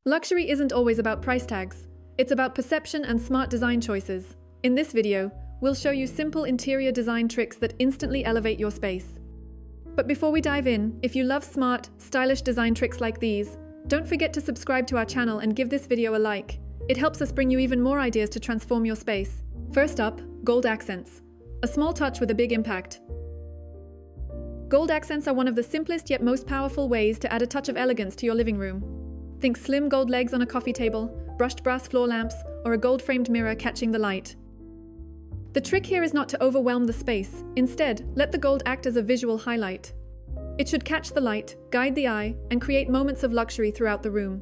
Luxury isn't always about price tags. It's about perception and smart design choices. In this video, we'll show you simple interior design tricks that instantly elevate your space. But before we dive in, if you love smart, stylish design tricks like these, don't forget to subscribe to our channel and give this video a like. It helps us bring you even more ideas to transform your space. First up, gold accents. A small touch with a big impact. Gold accents are one of the simplest yet most powerful ways to add a touch of elegance to your living room. Think slim gold legs on a coffee table, brushed brass floor lamps, or a gold-framed mirror catching the light. The trick here is not to overwhelm the space. Instead, let the gold act as a visual highlight. It should catch the light, guide the eye, and create moments of luxury throughout the room.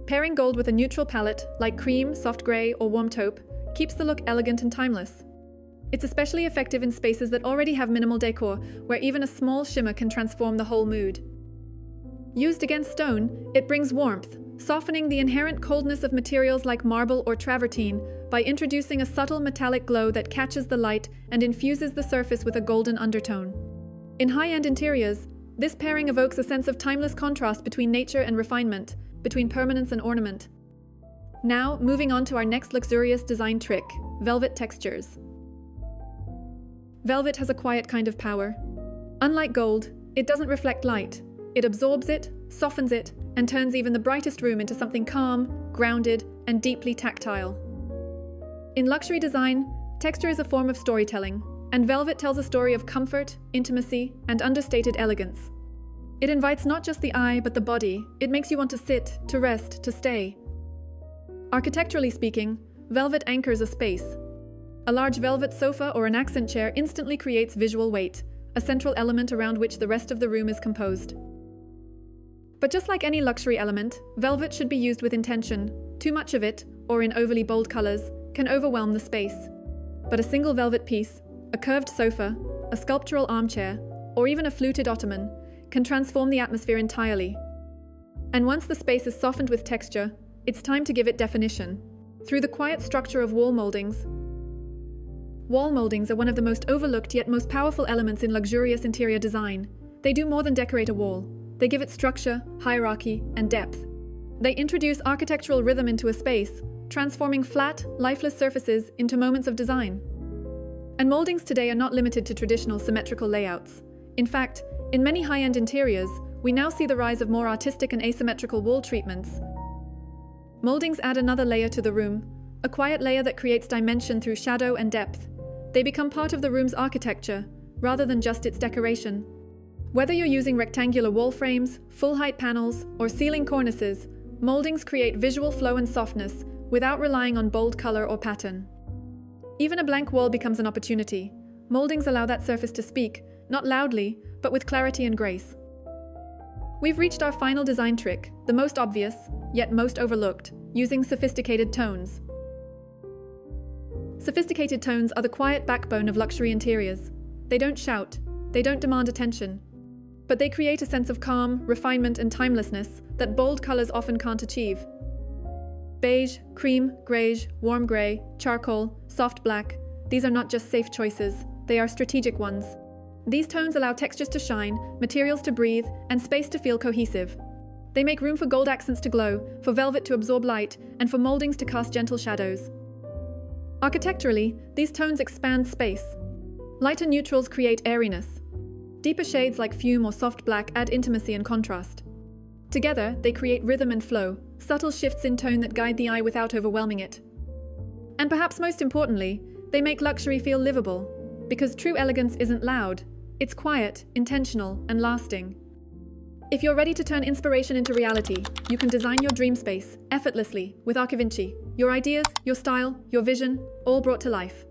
Pairing gold with a neutral palette, like cream, soft grey, or warm taupe, keeps the look elegant and timeless. It's especially effective in spaces that already have minimal decor, where even a small shimmer can transform the whole mood. Used against stone, it brings warmth, softening the inherent coldness of materials like marble or travertine by introducing a subtle metallic glow that catches the light and infuses the surface with a golden undertone. In high-end interiors, this pairing evokes a sense of timeless contrast between nature and refinement, between permanence and ornament. Now, moving on to our next luxurious design trick, velvet textures. Velvet has a quiet kind of power. Unlike gold, it doesn't reflect light. It absorbs it, softens it, and turns even the brightest room into something calm, grounded, and deeply tactile. In luxury design, texture is a form of storytelling, and velvet tells a story of comfort, intimacy, and understated elegance. It invites not just the eye, but the body. It makes you want to sit, to rest, to stay. Architecturally speaking, velvet anchors a space. A large velvet sofa or an accent chair instantly creates visual weight, a central element around which the rest of the room is composed. But just like any luxury element, velvet should be used with intention. Too much of it, or in overly bold colors, can overwhelm the space. But a single velvet piece, a curved sofa, a sculptural armchair, or even a fluted ottoman, can transform the atmosphere entirely. And once the space is softened with texture, it's time to give it definition. Through the quiet structure of wall mouldings. Wall mouldings are one of the most overlooked yet most powerful elements in luxurious interior design. They do more than decorate a wall. They give it structure, hierarchy, and depth. They introduce architectural rhythm into a space, transforming flat, lifeless surfaces into moments of design. And mouldings today are not limited to traditional symmetrical layouts. In fact, in many high-end interiors, we now see the rise of more artistic and asymmetrical wall treatments. Mouldings add another layer to the room, a quiet layer that creates dimension through shadow and depth. They become part of the room's architecture, rather than just its decoration. Whether you're using rectangular wall frames, full-height panels, or ceiling cornices, mouldings create visual flow and softness without relying on bold color or pattern. Even a blank wall becomes an opportunity. Mouldings allow that surface to speak, not loudly, but with clarity and grace. We've reached our final design trick, the most obvious, yet most overlooked, using sophisticated tones. Sophisticated tones are the quiet backbone of luxury interiors. They don't shout, they don't demand attention, but they create a sense of calm, refinement, and timelessness that bold colors often can't achieve. Beige, cream, greige, warm gray, charcoal, soft black, these are not just safe choices, they are strategic ones. These tones allow textures to shine, materials to breathe, and space to feel cohesive. They make room for gold accents to glow, for velvet to absorb light, and for mouldings to cast gentle shadows. Architecturally, these tones expand space. Lighter neutrals create airiness. Deeper shades like fume or soft black add intimacy and contrast. Together, they create rhythm and flow, subtle shifts in tone that guide the eye without overwhelming it. And perhaps most importantly, they make luxury feel livable, because true elegance isn't loud, it's quiet, intentional, and lasting. If you're ready to turn inspiration into reality, you can design your dream space effortlessly with Archivinci. Your ideas, your style, your vision, all brought to life.